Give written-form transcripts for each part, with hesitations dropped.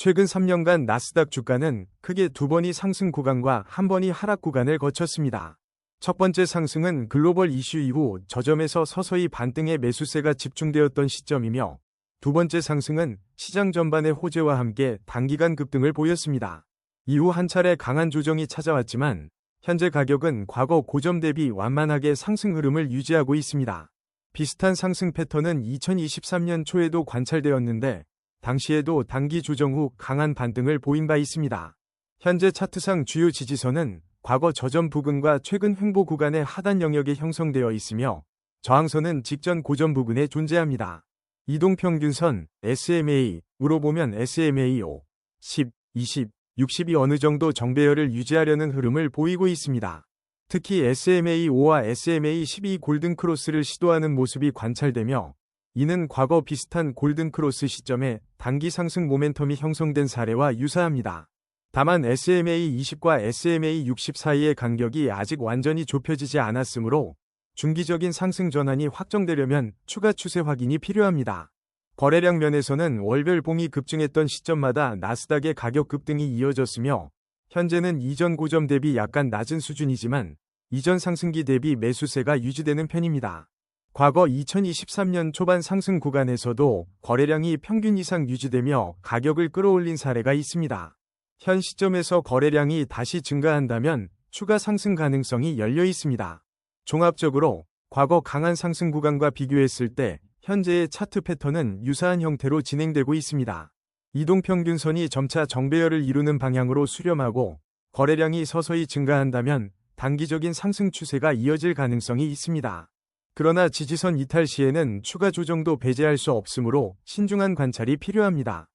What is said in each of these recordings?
최근 3년간 나스닥 주가는 크게 두 번이 상승 구간과 한 번이 하락 구간을 거쳤습니다. 첫 번째 상승은 글로벌 이슈 이후 저점에서 서서히 반등의 매수세가 집중되었던 시점이며, 두 번째 상승은 시장 전반의 호재와 함께 단기간 급등을 보였습니다. 이후 한 차례 강한 조정이 찾아왔지만 현재 가격은 과거 고점 대비 완만하게 상승 흐름을 유지하고 있습니다. 비슷한 상승 패턴은 2023년 초에도 관찰되었는데 당시에도 단기 조정 후 강한 반등을 보인 바 있습니다. 현재 차트상 주요 지지선은 과거 저점 부근과 최근 횡보 구간의 하단 영역에 형성되어 있으며 저항선은 직전 고점 부근에 존재합니다. 이동평균선 SMA으로 보면 SMA 5, 10, 20, 60이 어느 정도 정배열을 유지하려는 흐름을 보이고 있습니다. 특히 SMA 5와 SMA 12 골든크로스를 시도하는 모습이 관찰되며, 이는 과거 비슷한 골든크로스 시점에 단기 상승 모멘텀이 형성된 사례와 유사합니다. 다만 SMA 20과 SMA 60 사이의 간격이 아직 완전히 좁혀지지 않았으므로 중기적인 상승 전환이 확정되려면 추가 추세 확인이 필요합니다. 거래량 면에서는 월별 봉이 급증했던 시점마다 나스닥의 가격 급등이 이어졌으며, 현재는 이전 고점 대비 약간 낮은 수준이지만 이전 상승기 대비 매수세가 유지되는 편입니다. 과거 2023년 초반 상승 구간에서도 거래량이 평균 이상 유지되며 가격을 끌어올린 사례가 있습니다. 현 시점에서 거래량이 다시 증가한다면 추가 상승 가능성이 열려 있습니다. 종합적으로 과거 강한 상승 구간과 비교했을 때 현재의 차트 패턴은 유사한 형태로 진행되고 있습니다. 이동평균선이 점차 정배열을 이루는 방향으로 수렴하고 거래량이 서서히 증가한다면 단기적인 상승 추세가 이어질 가능성이 있습니다. 그러나 지지선 이탈 시에는 추가 조정도 배제할 수 없으므로 신중한 관찰이 필요합니다.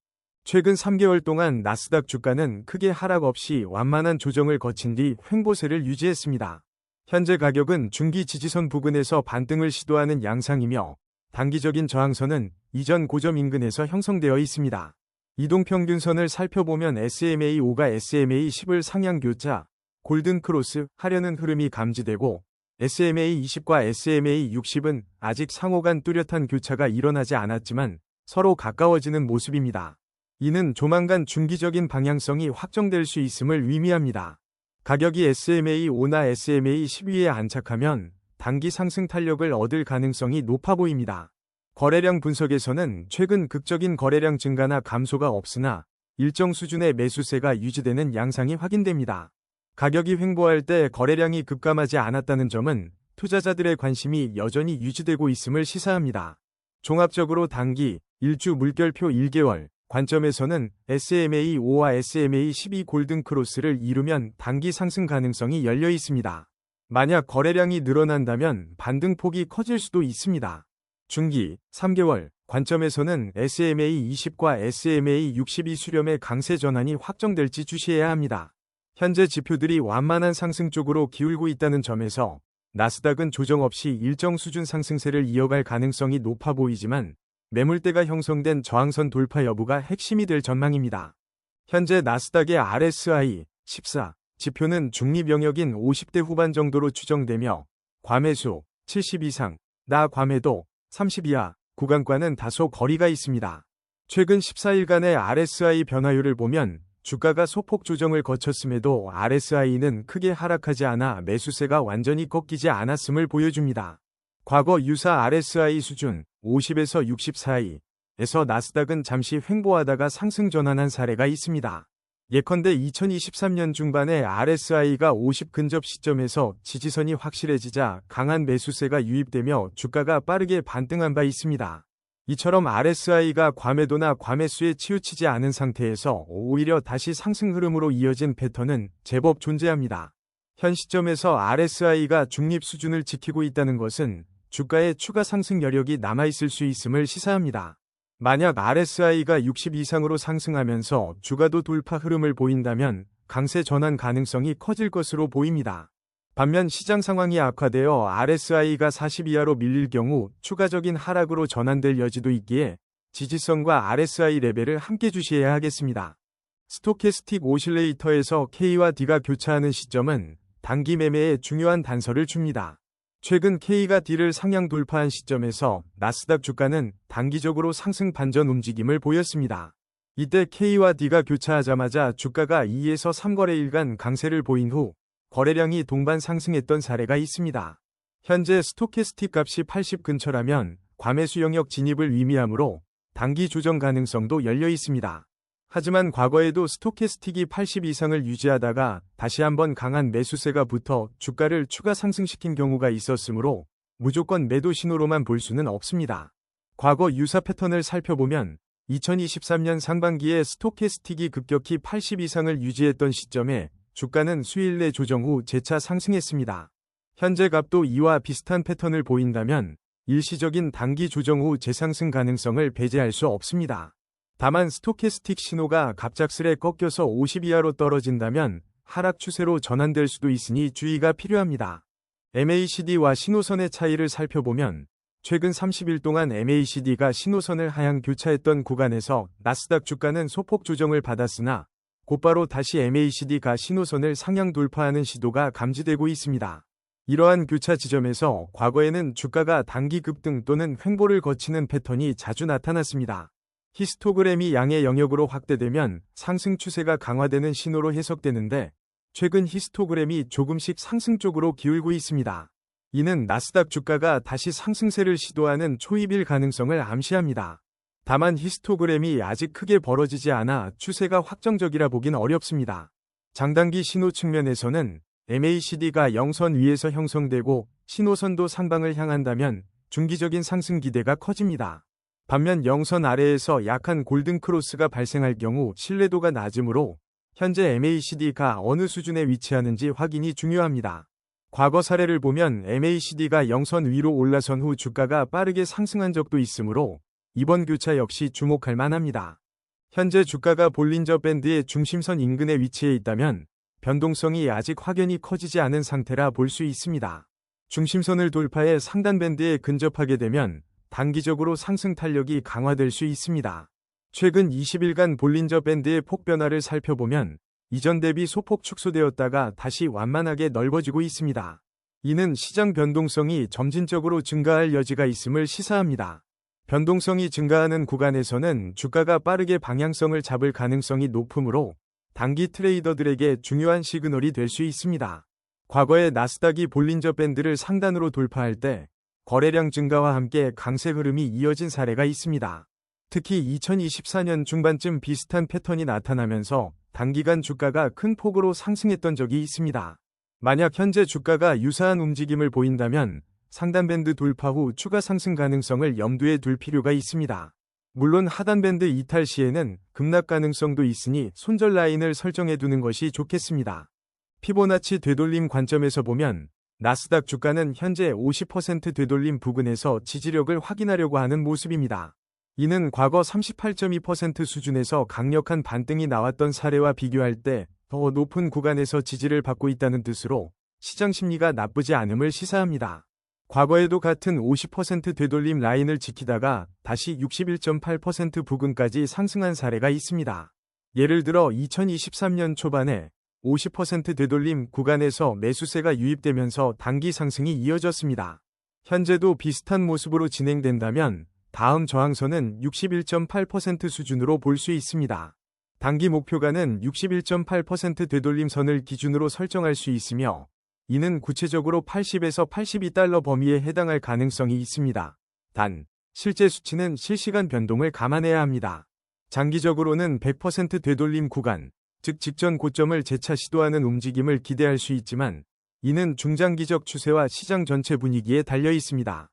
최근 3개월 동안 나스닥 주가는 크게 하락 없이 완만한 조정을 거친 뒤 횡보세를 유지했습니다. 현재 가격은 중기 지지선 부근에서 반등을 시도하는 양상이며, 단기적인 저항선은 이전 고점 인근에서 형성되어 있습니다. 이동평균선을 살펴보면 SMA 5가 SMA 10을 상향 교차, 골든크로스 하려는 흐름이 감지되고, SMA 20과 SMA 60은 아직 상호 간 뚜렷한 교차가 일어나지 않았지만 서로 가까워지는 모습입니다. 이는 조만간 중기적인 방향성이 확정될 수 있음을 의미합니다. 가격이 SMA 5나 SMA 10 위에 안착하면 단기 상승 탄력을 얻을 가능성이 높아 보입니다. 거래량 분석에서는 최근 극적인 거래량 증가나 감소가 없으나 일정 수준의 매수세가 유지되는 양상이 확인됩니다. 가격이 횡보할 때 거래량이 급감하지 않았다는 점은 투자자들의 관심이 여전히 유지되고 있음을 시사합니다. 종합적으로 단기, 일주 물결표 1개월 관점에서는 SMA 5와 SMA 12 골든크로스를 이루면 단기 상승 가능성이 열려 있습니다. 만약 거래량이 늘어난다면 반등폭이 커질 수도 있습니다. 중기, 3개월 관점에서는 SMA 20과 SMA 62 수렴의 강세 전환이 확정될지 주시해야 합니다. 현재 지표들이 완만한 상승 쪽으로 기울고 있다는 점에서 나스닥은 조정 없이 일정 수준 상승세를 이어갈 가능성이 높아 보이지만, 매물대가 형성된 저항선 돌파 여부가 핵심이 될 전망입니다. 현재 나스닥의 RSI 14 지표는 중립 영역인 50대 후반 정도로 추정되며, 과매수 70 이상, 나 과매도 30 이하 구간과는 다소 거리가 있습니다. 최근 14일간의 RSI 변화율을 보면 주가가 소폭 조정을 거쳤음에도 RSI는 크게 하락하지 않아 매수세가 완전히 꺾이지 않았음을 보여줍니다. 과거 유사 RSI 수준 50에서 60 사이에서 나스닥은 잠시 횡보하다가 상승 전환한 사례가 있습니다. 예컨대 2023년 중반에 RSI가 50 근접 시점에서 지지선이 확실해지자 강한 매수세가 유입되며 주가가 빠르게 반등한 바 있습니다. 이처럼 RSI가 과매도나 과매수에 치우치지 않은 상태에서 오히려 다시 상승 흐름으로 이어진 패턴은 제법 존재합니다. 현 시점에서 RSI가 중립 수준을 지키고 있다는 것은 주가의 추가 상승 여력이 남아있을 수 있음을 시사합니다. 만약 RSI가 60 이상으로 상승하면서 주가도 돌파 흐름을 보인다면 강세 전환 가능성이 커질 것으로 보입니다. 반면 시장 상황이 악화되어 RSI가 40 이하로 밀릴 경우 추가적인 하락으로 전환될 여지도 있기에 지지선과 RSI 레벨을 함께 주시해야 하겠습니다. 스토캐스틱 오실레이터에서 K와 D가 교차하는 시점은 단기 매매에 중요한 단서를 줍니다. 최근 K가 D를 상향 돌파한 시점에서 나스닥 주가는 단기적으로 상승 반전 움직임을 보였습니다. 이때 K와 D가 교차하자마자 주가가 2에서 3거래일간 강세를 보인 후 거래량이 동반 상승했던 사례가 있습니다. 현재 스토캐스틱 값이 80 근처라면 과매수 영역 진입을 의미하므로 단기 조정 가능성도 열려 있습니다. 하지만 과거에도 스토캐스틱이 80 이상을 유지하다가 다시 한번 강한 매수세가 붙어 주가를 추가 상승시킨 경우가 있었으므로 무조건 매도 신호로만 볼 수는 없습니다. 과거 유사 패턴을 살펴보면 2023년 상반기에 스토캐스틱이 급격히 80 이상을 유지했던 시점에 주가는 수일 내 조정 후 재차 상승했습니다. 현재 값도 이와 비슷한 패턴을 보인다면 일시적인 단기 조정 후 재상승 가능성을 배제할 수 없습니다. 다만 스토캐스틱 신호가 갑작스레 꺾여서 50 이하로 떨어진다면 하락 추세로 전환될 수도 있으니 주의가 필요합니다. MACD와 신호선의 차이를 살펴보면 최근 30일 동안 MACD가 신호선을 하향 교차했던 구간에서 나스닥 주가는 소폭 조정을 받았으나 곧바로 다시 MACD가 신호선을 상향 돌파하는 시도가 감지되고 있습니다. 이러한 교차 지점에서 과거에는 주가가 단기 급등 또는 횡보를 거치는 패턴이 자주 나타났습니다. 히스토그램이 양의 영역으로 확대되면 상승 추세가 강화되는 신호로 해석되는데 최근 히스토그램이 조금씩 상승 쪽으로 기울고 있습니다. 이는 나스닥 주가가 다시 상승세를 시도하는 초입일 가능성을 암시합니다. 다만 히스토그램이 아직 크게 벌어지지 않아 추세가 확정적이라 보긴 어렵습니다. 장단기 신호 측면에서는 MACD가 영선 위에서 형성되고 신호선도 상방을 향한다면 중기적인 상승 기대가 커집니다. 반면 영선 아래에서 약한 골든 크로스가 발생할 경우 신뢰도가 낮으므로 현재 MACD가 어느 수준에 위치하는지 확인이 중요합니다. 과거 사례를 보면 MACD가 영선 위로 올라선 후 주가가 빠르게 상승한 적도 있으므로 이번 교차 역시 주목할 만합니다. 현재 주가가 볼린저 밴드의 중심선 인근에 위치해 있다면 변동성이 아직 확연히 커지지 않은 상태라 볼 수 있습니다. 중심선을 돌파해 상단 밴드에 근접하게 되면 단기적으로 상승 탄력이 강화될 수 있습니다. 최근 20일간 볼린저 밴드의 폭변화를 살펴보면 이전 대비 소폭 축소되었다가 다시 완만하게 넓어지고 있습니다. 이는 시장 변동성이 점진적으로 증가할 여지가 있음을 시사합니다. 변동성이 증가하는 구간에서는 주가가 빠르게 방향성을 잡을 가능성이 높으므로 단기 트레이더들에게 중요한 시그널이 될 수 있습니다. 과거에 나스닥이 볼린저 밴드를 상단으로 돌파할 때 거래량 증가와 함께 강세 흐름이 이어진 사례가 있습니다. 특히 2024년 중반쯤 비슷한 패턴이 나타나면서 단기간 주가가 큰 폭으로 상승했던 적이 있습니다. 만약 현재 주가가 유사한 움직임을 보인다면 상단 밴드 돌파 후 추가 상승 가능성을 염두에 둘 필요가 있습니다. 물론 하단 밴드 이탈 시에는 급락 가능성도 있으니 손절 라인을 설정해 두는 것이 좋겠습니다. 피보나치 되돌림 관점에서 보면 나스닥 주가는 현재 50% 되돌림 부근에서 지지력을 확인하려고 하는 모습입니다. 이는 과거 38.2% 수준에서 강력한 반등이 나왔던 사례와 비교할 때 더 높은 구간에서 지지를 받고 있다는 뜻으로 시장 심리가 나쁘지 않음을 시사합니다. 과거에도 같은 50% 되돌림 라인을 지키다가 다시 61.8% 부근까지 상승한 사례가 있습니다. 예를 들어 2023년 초반에 50% 되돌림 구간에서 매수세가 유입되면서 단기 상승이 이어졌습니다. 현재도 비슷한 모습으로 진행된다면 다음 저항선은 61.8% 수준으로 볼 수 있습니다. 단기 목표가는 61.8% 되돌림 선을 기준으로 설정할 수 있으며 이는 구체적으로 80에서 82달러 범위에 해당할 가능성이 있습니다. 단, 실제 수치는 실시간 변동을 감안해야 합니다. 장기적으로는 100% 되돌림 구간, 즉 직전 고점을 재차 시도하는 움직임을 기대할 수 있지만 이는 중장기적 추세와 시장 전체 분위기에 달려 있습니다.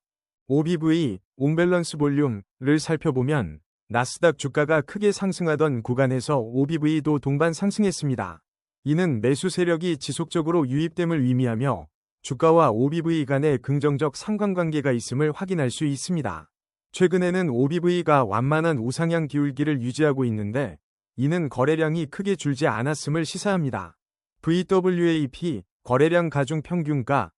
OBV, 온밸런스 볼륨을 살펴보면 나스닥 주가가 크게 상승하던 구간에서 OBV도 동반 상승했습니다. 이는 매수 세력이 지속적으로 유입됨을 의미하며 주가와 OBV 간의 긍정적 상관관계가 있음을 확인할 수 있습니다. 최근에는 OBV가 완만한 우상향 기울기를 유지하고 있는데 이는 거래량이 크게 줄지 않았음을 시사합니다. VWAP, 거래량 가중 평균가는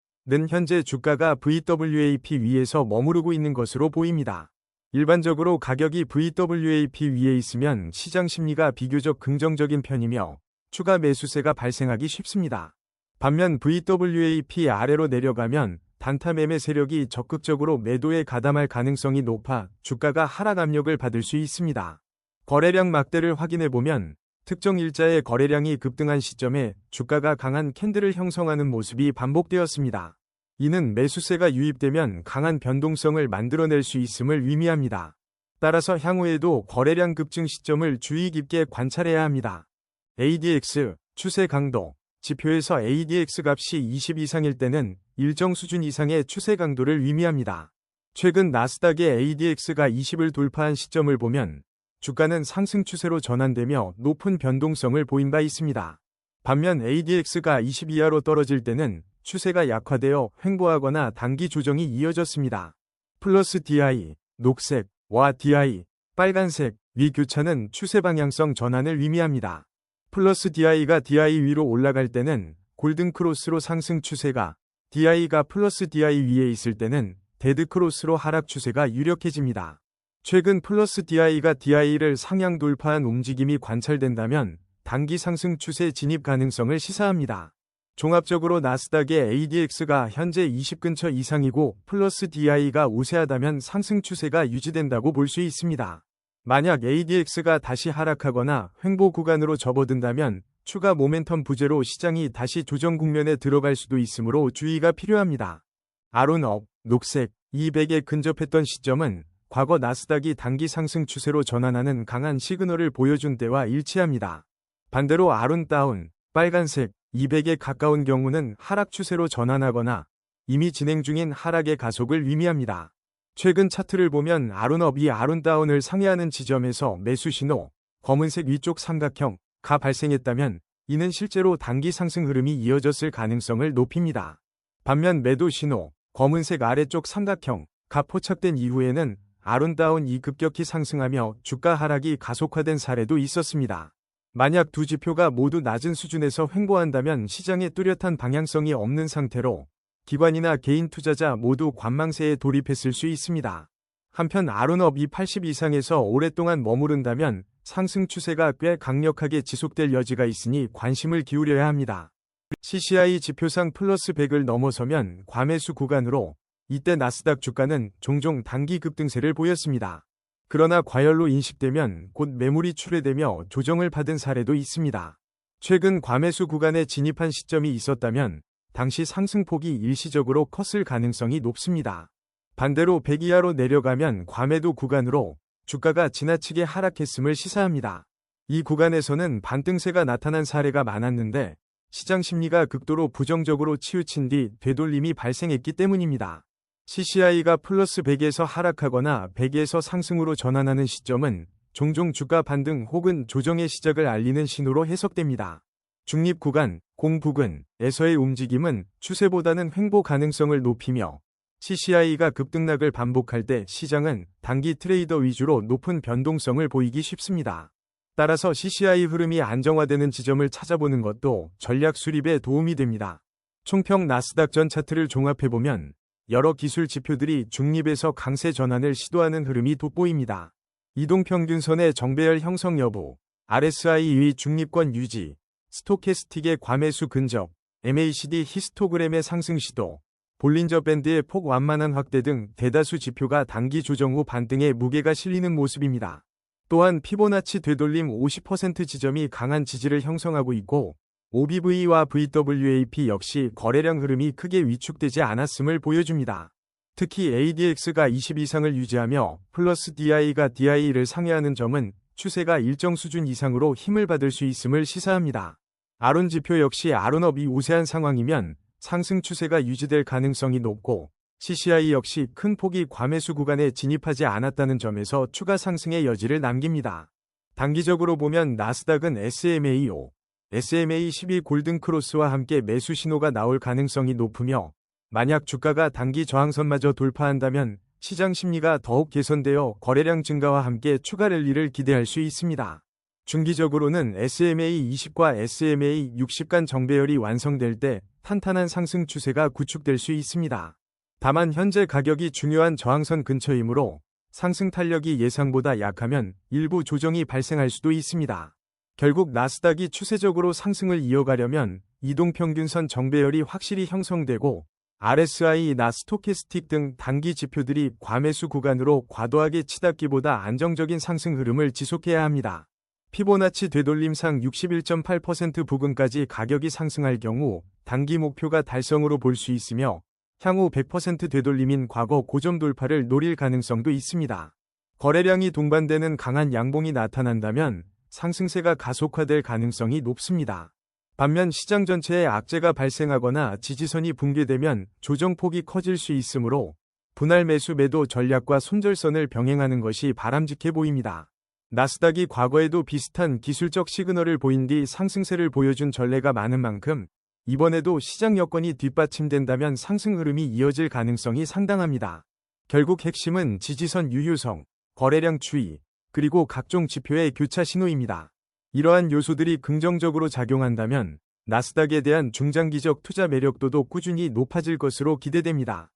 현재 주가가 VWAP 위에서 머무르고 있는 것으로 보입니다. 일반적으로 가격이 VWAP 위에 있으면 시장 심리가 비교적 긍정적인 편이며 추가 매수세가 발생하기 쉽습니다. 반면 VWAP 아래로 내려가면 단타 매매 세력이 적극적으로 매도에 가담할 가능성이 높아 주가가 하락 압력을 받을 수 있습니다. 거래량 막대를 확인해보면 특정 일자의 거래량이 급등한 시점에 주가가 강한 캔들을 형성하는 모습이 반복되었습니다. 이는 매수세가 유입되면 강한 변동성을 만들어낼 수 있음을 의미합니다. 따라서 향후에도 거래량 급증 시점을 주의 깊게 관찰해야 합니다. ADX, 추세 강도, 지표에서 ADX 값이 20 이상일 때는 일정 수준 이상의 추세 강도를 의미합니다. 최근 나스닥의 ADX가 20을 돌파한 시점을 보면 주가는 상승 추세로 전환되며 높은 변동성을 보인 바 있습니다. 반면 ADX가 20 이하로 떨어질 때는 추세가 약화되어 횡보하거나 단기 조정이 이어졌습니다. 플러스 DI, 녹색, 와 DI, 빨간색, 위 교차는 추세 방향성 전환을 의미합니다. 플러스 DI가 DI 위로 올라갈 때는 골든 크로스로 상승 추세가, DI가 플러스 DI 위에 있을 때는 데드 크로스로 하락 추세가 유력해집니다. 최근 플러스 DI가 DI를 상향 돌파한 움직임이 관찰된다면 단기 상승 추세 진입 가능성을 시사합니다. 종합적으로 나스닥의 ADX가 현재 20 근처 이상이고 플러스 DI가 우세하다면 상승 추세가 유지된다고 볼 수 있습니다. 만약 ADX가 다시 하락하거나 횡보 구간으로 접어든다면 추가 모멘텀 부재로 시장이 다시 조정 국면에 들어갈 수도 있으므로 주의가 필요합니다. 아론업, 녹색, 200에 근접했던 시점은 과거 나스닥이 단기 상승 추세로 전환하는 강한 시그널을 보여준 때와 일치합니다. 반대로 아론다운, 빨간색, 200에 가까운 경우는 하락 추세로 전환하거나 이미 진행 중인 하락의 가속을 의미합니다. 최근 차트를 보면 아론업이 아론다운을 상회하는 지점에서 매수 신호, 검은색 위쪽 삼각형가 발생했다면 이는 실제로 단기 상승 흐름이 이어졌을 가능성을 높입니다. 반면 매도 신호, 검은색 아래쪽 삼각형가 포착된 이후에는 아론다운이 급격히 상승하며 주가 하락이 가속화된 사례도 있었습니다. 만약 두 지표가 모두 낮은 수준에서 횡보한다면 시장에 뚜렷한 방향성이 없는 상태로 기관이나 개인 투자자 모두 관망세에 돌입했을 수 있습니다. 한편 아론업이 80 이상에서 오랫동안 머무른다면 상승 추세가 꽤 강력하게 지속될 여지가 있으니 관심을 기울여야 합니다. CCI 지표상 플러스 100을 넘어서면 과매수 구간으로 이때 나스닥 주가는 종종 단기 급등세를 보였습니다. 그러나 과열로 인식되면 곧 매물이 출회되며 조정을 받은 사례도 있습니다. 최근 과매수 구간에 진입한 시점이 있었다면 당시 상승폭이 일시적으로 컸을 가능성이 높습니다. 반대로 100 이하로 내려가면 과매도 구간으로 주가가 지나치게 하락했음을 시사합니다. 이 구간에서는 반등세가 나타난 사례가 많았는데 시장 심리가 극도로 부정적으로 치우친 뒤 되돌림이 발생했기 때문입니다. CCI가 플러스 100에서 하락하거나 100에서 상승으로 전환하는 시점은 종종 주가 반등 혹은 조정의 시작을 알리는 신호로 해석됩니다. 중립 구간, 공부근에서의 움직임은 추세보다는 횡보 가능성을 높이며 CCI가 급등락을 반복할 때 시장은 단기 트레이더 위주로 높은 변동성을 보이기 쉽습니다. 따라서 CCI 흐름이 안정화되는 지점을 찾아보는 것도 전략 수립에 도움이 됩니다. 총평 나스닥 전 차트를 종합해보면 여러 기술 지표들이 중립에서 강세 전환을 시도하는 흐름이 돋보입니다. 이동평균선의 정배열 형성 여부, RSI의 중립권 유지, 스토캐스틱의 과매수 근접, MACD 히스토그램의 상승 시도, 볼린저 밴드의 폭 완만한 확대 등 대다수 지표가 단기 조정 후 반등에 무게가 실리는 모습입니다. 또한 피보나치 되돌림 50% 지점이 강한 지지를 형성하고 있고 OBV와 VWAP 역시 거래량 흐름이 크게 위축되지 않았음을 보여줍니다. 특히 ADX가 20 이상을 유지하며 플러스 DI가 DI를 상회하는 점은 추세가 일정 수준 이상으로 힘을 받을 수 있음을 시사합니다. 아론 지표 역시 아론업이 우세한 상황이면 상승 추세가 유지될 가능성이 높고 CCI 역시 큰 폭이 과매수 구간에 진입하지 않았다는 점에서 추가 상승의 여지를 남깁니다. 단기적으로 보면 나스닥은 SMA 12 골든 크로스와 함께 매수 신호가 나올 가능성이 높으며 만약 주가가 단기 저항선마저 돌파한다면 시장 심리가 더욱 개선되어 거래량 증가와 함께 추가 랠리를 기대할 수 있습니다. 중기적으로는 SMA 20과 SMA 60 간 정배열이 완성될 때 탄탄한 상승 추세가 구축될 수 있습니다. 다만 현재 가격이 중요한 저항선 근처이므로 상승 탄력이 예상보다 약하면 일부 조정이 발생할 수도 있습니다. 결국 나스닥이 추세적으로 상승을 이어가려면 이동평균선 정배열이 확실히 형성되고 RSI나 스토캐스틱 등 단기 지표들이 과매수 구간으로 과도하게 치닫기보다 안정적인 상승 흐름을 지속해야 합니다. 피보나치 되돌림상 61.8% 부근까지 가격이 상승할 경우 단기 목표가 달성으로 볼 수 있으며 향후 100% 되돌림인 과거 고점 돌파를 노릴 가능성도 있습니다. 거래량이 동반되는 강한 양봉이 나타난다면 상승세가 가속화될 가능성이 높습니다. 반면 시장 전체에 악재가 발생하거나 지지선이 붕괴되면 조정폭이 커질 수 있으므로 분할 매수 매도 전략과 손절선을 병행하는 것이 바람직해 보입니다. 나스닥이 과거에도 비슷한 기술적 시그널을 보인 뒤 상승세를 보여준 전례가 많은 만큼 이번에도 시장 여건이 뒷받침된다면 상승 흐름이 이어질 가능성이 상당합니다. 결국 핵심은 지지선 유효성, 거래량 추이, 그리고 각종 지표의 교차 신호입니다. 이러한 요소들이 긍정적으로 작용한다면 나스닥에 대한 중장기적 투자 매력도도 꾸준히 높아질 것으로 기대됩니다.